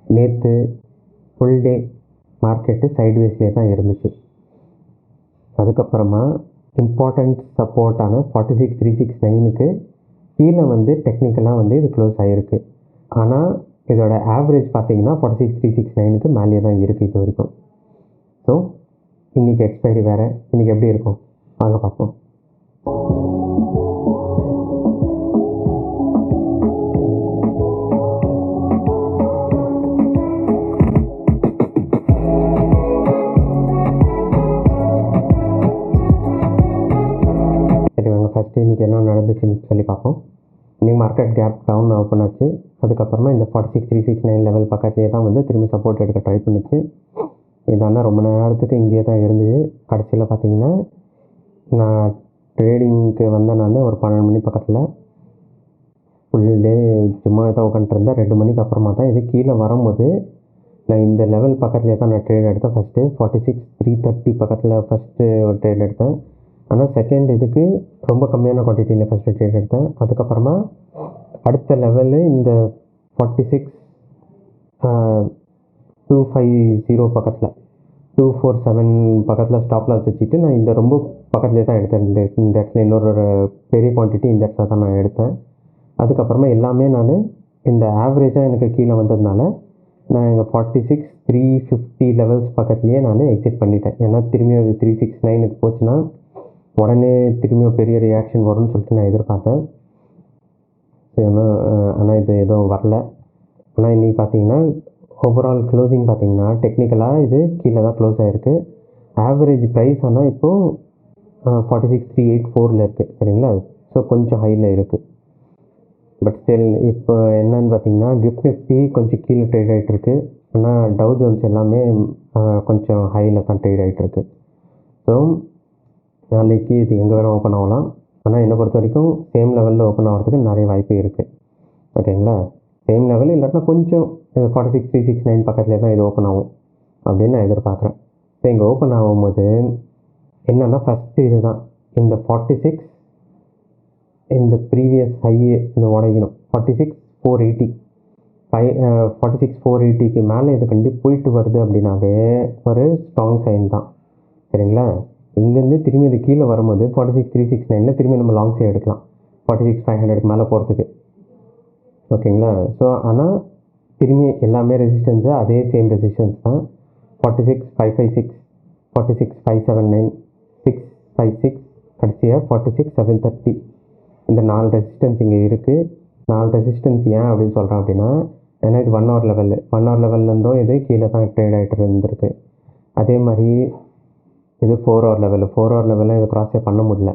நேற்று full day market சைட்வேஸ்லேயே தான் இருந்துச்சு. அதுக்கப்புறமா இம்பார்ட்டண்ட் சப்போர்ட்டான 46369க்கு கீழே வந்து டெக்னிக்கலாக வந்து இது க்ளோஸ் ஆகிருக்கு. ஆனால் இதோட ஆவரேஜ் பார்த்தீங்கன்னா 46369க்கு மேலேயே தான் இருக்குது இது வரைக்கும். ஸோ இன்றைக்கி எக்ஸ்பைரி வேறு, இன்றைக்கி எப்படி இருக்கும் வாங்க பார்ப்போம். ஃபஸ்ட்டு இன்றைக்கி என்ன நடந்துச்சுன்னு சொல்லி பார்ப்போம். இன்றைக்கி மார்க்கெட் கேப் டவுன் ஓப்பன் ஆச்சு. அதுக்கப்புறமா இந்த 46369 லெவல் பக்கத்துலேயே தான் வந்து திரும்பி சப்போர்ட் எடுக்க ட்ரை பண்ணிச்சு. இதானால் ரொம்ப நேரத்துக்கு இங்கேயே தான் இருந்தது. கடைசியில் பார்த்தீங்கன்னா நான் ட்ரேடிங்க்கு வந்தேன். நான் ஒரு 12 மணி பக்கத்தில் ஃபுல் டே சும்மா தான் உட்காந்துருந்தேன். 2 மணிக்கு அப்புறமா தான் இது கீழே வரும்போது நான் இந்த லெவல் பக்கத்துலேயே தான் நான் ட்ரேட் எடுத்தேன். ஃபஸ்ட்டு 46330 பக்கத்தில் ஃபஸ்ட்டு ஒரு ட்ரேட் எடுத்தேன். ஆனால் செகண்ட் இதுக்கு ரொம்ப கம்மியான குவான்டிட்டியில் ஃபஸ்ட்டு ட்ரேட் எடுத்தேன். அதுக்கப்புறமா அடுத்த லெவலு இந்த 46250 பக்கத்தில் 247 பக்கத்தில் ஸ்டாப் லாஸ் வச்சுட்டு நான் இந்த ரொம்ப பக்கத்துலேயே தான் எடுத்தேன். இந்த இடத்துல இன்னொரு பெரிய குவான்டிட்டி இந்த இடத்துல தான் நான் எடுத்தேன். அதுக்கப்புறமா எல்லாமே நான் இந்த ஆவரேஜாக எனக்கு கீழே வந்ததுனால நான் எங்கள் 46350 லெவல்ஸ் பக்கத்துலேயே நான் எக்ஸிட் பண்ணிட்டேன். ஏன்னா திரும்பியும் அது 369க்கு போச்சுன்னா உடனே திரும்பியும் பெரிய ரியாக்ஷன் வரும்னு சொல்லிட்டு நான் எதிர்பார்த்தேன். ஆனால் இது எதுவும் வரல. ஆனால் இன்றைக்கி பார்த்தீங்கன்னா ஓவரால் க்ளோசிங் பார்த்தீங்கன்னா டெக்னிக்கலாக இது கீழே தான் க்ளோஸ் ஆகிருக்கு. ஆவரேஜ் ப்ரைஸ் ஆனால் இப்போது 46384 இருக்குது. சரிங்களா? ஸோ கொஞ்சம் ஹையில் இருக்குது. பட் ஸ்டில் இப்போ என்னன்னு பார்த்தீங்கன்னா கிஃப்ட் நிஃப்டி கொஞ்சம் கீழே ட்ரேட் ஆகிட்டுருக்கு. ஆனால் டவ் ஜோன்ஸ் எல்லாமே கொஞ்சம் ஹையில் தான் ட்ரேட் ஆகிட்டுருக்கு. ஸோ நாளைக்கு இது எங்கே வேணால் ஓப்பன் ஆகலாம். ஆனால் என்னை பொறுத்த வரைக்கும் சேம் லெவலில் ஓப்பன் ஆகிறதுக்கு நிறைய வாய்ப்பு இருக்குது. ஓகேங்களா? சேம் லெவல் இல்லாட்டினா கொஞ்சம் 46369 பக்கத்துலேயே தான் இது ஓப்பன் ஆகும் அப்படின்னு நான் எதிர்பார்க்குறேன். ஸோ இங்கே ஓப்பன் ஆகும்போது என்னென்னா ஃபஸ்ட்டு இது தான் இந்த 46 இந்த ப்ரீவியஸ் ஹையே இந்த உடைக்கணும். 46480 46480க்கு மேலே இது கண்டிப்பாக போயிட்டு வருது அப்படின்னாவே ஒரு ஸ்ட்ராங் சைன் தான். சரிங்களா? இங்கேருந்து திரும்பி இது கீழே வரும்போது 46369 திரும்பி நம்ம லாங் சைடு எடுக்கலாம் 46500க்கு மேலே போகிறதுக்கு. ஓகேங்களா? ஸோ ஆனால் திரும்பி எல்லாமே ரெசிஸ்டன்ஸு அதே சேம் ரெசிஸ்டன்ஸ் தான். 46556 46579 656 கடைசியாக 46730 இந்த 4 ரெசிஸ்டன்ஸ் இங்கே இருக்குது. 4 ரெசிஸ்டன்ஸ் ஏன் அப்படின்னு சொல்கிறேன் அப்படின்னா ஏன்னா இது 1 hour லெவலு 1 hour லெவல்லேருந்தும் இது கீழே தான் ட்ரேட் ஆகிட்டு இருந்திருக்கு. அதே மாதிரி இது 4 hour லெவலு 4 hour லெவலில் இதை க்ராஸே பண்ண முடியல.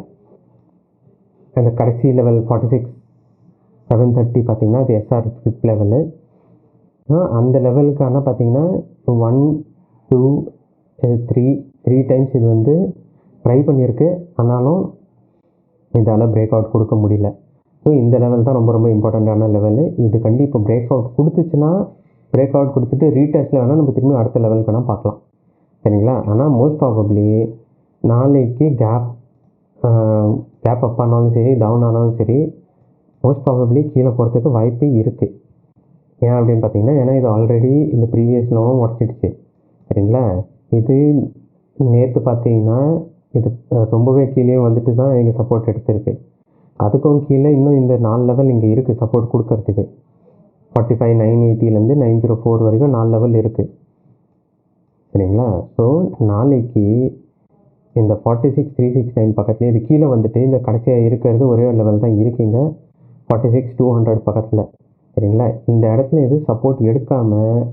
அந்த கடைசி லெவல் 46730 பார்த்திங்கன்னா இது எஸ்ஆர் ஃபிஃப்த் லெவலு. அந்த லெவலுக்கான பார்த்திங்கன்னா 1 2 3 டைம்ஸ் இது வந்து ட்ரை பண்ணியிருக்கு. ஆனாலும் இதால் பிரேக் அவுட் கொடுக்க முடியல. ஸோ இந்த லெவல் தான் ரொம்ப ரொம்ப இம்பார்ட்டண்ட்டான லெவலு. இது கண்டிப்பாக பிரேக் அவுட் கொடுத்துச்சுன்னா பிரேக் அவுட் கொடுத்துட்டு ரீடெஸ்ட்டில் வேணால் நம்ம திரும்பி அடுத்த லெவலுக்கு வேணால் பார்க்கலாம். சரிங்களா? ஆனால் மோஸ்ட் ப்ராபப்ளி நாளைக்கு கேப் அப் ஆனாலும் சரி டவுன் ஆனாலும் சரி மோஸ்ட் ப்ராபப்ளி கீழே போகிறதுக்கு வாய்ப்பு இருக்குது. ஏன் அப்படின்னு பார்த்தீங்கன்னா ஏன்னா இது ஆல்ரெடி இந்த ப்ரீவியஸ் லோவும் உடச்சிடுச்சு. சரிங்களா? இது நேற்று பார்த்தீங்கன்னா இது ரொம்பவே கீழே வந்துட்டு தான் இங்கே சப்போர்ட் எடுத்திருக்கு. அதுக்கும் கீழே இன்னும் இந்த 4 லெவல் இங்கே இருக்குது சப்போர்ட் கொடுக்கறதுக்கு. 45980 904 வரைக்கும் 4 லெவல் இருக்குது. சரிங்களா? ஸோ நாளைக்கு இந்த 46369 பக்கத்துலேயே இது கீழே வந்துட்டு இந்த கடைசியாக இருக்கிறது ஒரே ஒரு லெவல் தான் இருக்குங்க 46200 பக்கத்தில். சரிங்களா? இந்த இடத்துல இது சப்போர்ட் எடுக்காமல்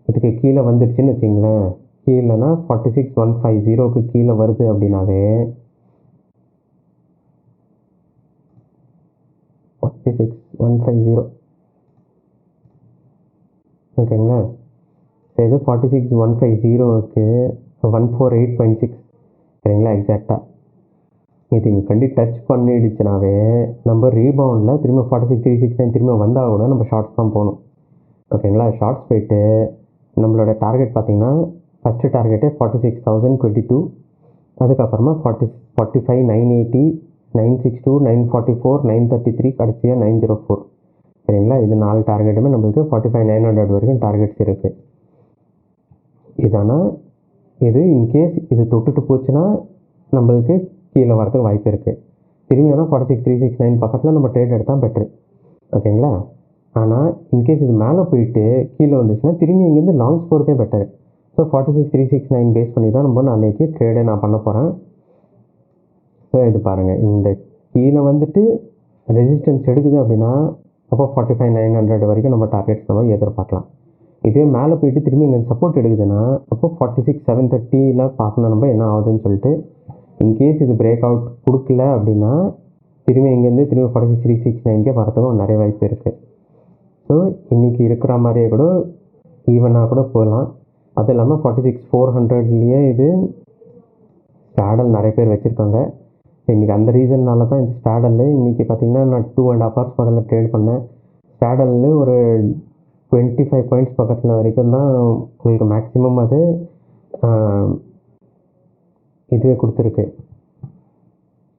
இதுக்கு கீழே வந்துடுச்சுன்னு வச்சிங்களேன். கீழேனா 46150க்கு கீழே வருது அப்படின்னாவே 46150 ஓகேங்களா? இது 46150க்கு 148.6 சரிங்களா? எக்ஸாக்டாக இது இங்கே டச் பண்ணிடுச்சுனாவே நம்ம ரீபவுண்டில் திரும்ப 46369 திரும்ப வந்தால் கூட நம்ம ஷார்ட்ஸ் தான் போகணும். ஓகேங்களா? ஷார்ட்ஸ் போயிட்டு நம்மளோட டார்கெட் பார்த்திங்கன்னா ஃபஸ்ட்டு டார்கெட்டு 46022 அதுக்கப்புறமா 45980 962 944 933 கடைசியாக 904 சரிங்களா. இது 4 டார்கெட்டுமே நம்மளுக்கு 45,900 வரைக்கும் டார்கெட்ஸ் இருக்குது. ஆனால் இது இன்கேஸ் இது தொட்டுட்டு போச்சுன்னா நம்மளுக்கு கீழே வரதுக்கு வாய்ப்பு இருக்குது. திரும்பி ஆனால் 46,369 பக்கத்தில் நம்ம ட்ரேட் எடுத்தால் பெட்ரு. ஓகேங்களா. ஆனால் இன்கேஸ் இது மேலே போயிட்டு கீழே வந்துச்சுன்னா திரும்பி இங்கேருந்து லாங்ஸ் போகிறதே பெட்டர். ஸோ 46,369 பேஸ் பண்ணி தான் நம்ம நாளைக்கு ட்ரேடை நான் பண்ண போகிறேன். ஸோ இது பாருங்கள், இந்த கீழே வந்துட்டு ரெசிஸ்டன்ஸ் எடுக்குது அப்படின்னா அப்போ 45,900 வரைக்கும் நம்ம டார்கெட்ஸ் நம்ம எதிர்பார்க்கலாம். இதே மேலே போயிட்டு திரும்பி இங்கே சப்போர்ட் எடுக்குதுன்னா அப்போ 46,730 பார்க்கணும் நம்ம என்ன ஆகுதுன்னு சொல்லிட்டு. இன்கேஸ் இது பிரேக் அவுட் கொடுக்கல அப்படின்னா திரும்பி இங்கேருந்து திரும்பி 46,369 வரதுக்கும் நிறைய வாய்ப்பு இருக்குது. ஸோ இன்றைக்கி இருக்கிற மாதிரியே கூட ஈவனாக கூட போகலாம். அது இல்லாமல் 46,400லேயே இது ஸ்டாடல் நிறைய பேர் வச்சுருக்காங்க. இன்றைக்கி அந்த ரீசன்னால தான் இந்த ஸ்டாடலில் இன்றைக்கி பார்த்திங்கன்னா நான் 2.5 hours பக்கத்தில் ட்ரேட் பண்ணேன். ஸ்டாடலில் ஒரு 25 பாயிண்ட்ஸ் பக்கத்தில் வரைக்கும் தான் உங்களுக்கு மேக்ஸிமம் அது இதுவே கொடுத்துருக்கு,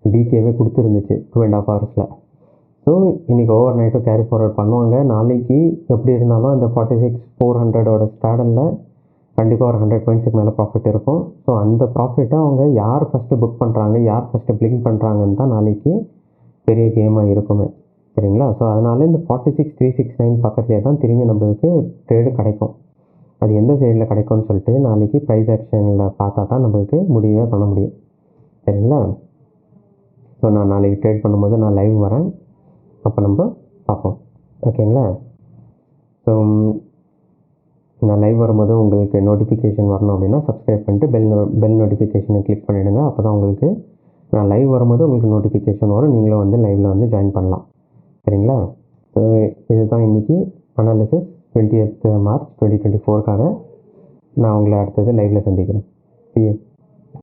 டிகேவே கொடுத்துருந்துச்சு 2.5 hours. ஸோ இன்றைக்கி ஓவர் நைட்டும் கேரி ஃபார்வர்ட் பண்ணுவாங்க. நாளைக்கு எப்படி இருந்தாலும் அந்த 46,400 ஸ்டாடலில் கண்டிப்பாக ஒரு 100 பாயிண்ட்ஸுக்கு மேலே ப்ராஃபிட் இருக்கும். ஸோ அந்த ப்ராஃபிட்டை அவங்க யார் ஃபஸ்ட்டு புக் பண்ணுறாங்க, யார் ஃபஸ்ட்டு பிளிங்க் பண்ணுறாங்கன்னு தான் நாளைக்கு பெரிய கேமாக இருக்குமே. சரிங்களா. ஸோ அதனால் இந்த 46,369 பக்கத்துலேயே தான் திரும்பி நம்மளுக்கு ட்ரேடு கிடைக்கும். அது எந்த சைடில் கிடைக்கும்னு சொல்லிட்டு நாளைக்கு ப்ரைஸ் ஆக்ஷனில் பார்த்தா தான் நம்மளுக்கு முடிவே பண்ண முடியும். சரிங்களா. ஸோ நான் நாளைக்கு ட்ரேட் பண்ணும்போது நான் லைவ் வரேன், அப்போ நம்ம பார்ப்போம். ஓகேங்களா. ஸோ நான் லைவ் வரும்போது உங்களுக்கு நோட்டிஃபிகேஷன் வரணும் அப்படின்னா சப்ஸ்கிரைப் பண்ணிட்டு பெல் நோட்டிஃபிகேஷனை கிளிக் பண்ணிவிடுங்க. அப்போ தான் உங்களுக்கு நான் லைவ் வரும்போது உங்களுக்கு நோட்டிஃபிகேஷன் வரும், நீங்களும் வந்து லைவில் வந்து ஜாயின் பண்ணலாம். சரிங்களா. ஸோ இதுதான் இன்றைக்கி அனாலிசிஸ் 20th March 2024க்காக. நான் உங்களை அடுத்தது லைவில் சந்திக்கிறேன். See you.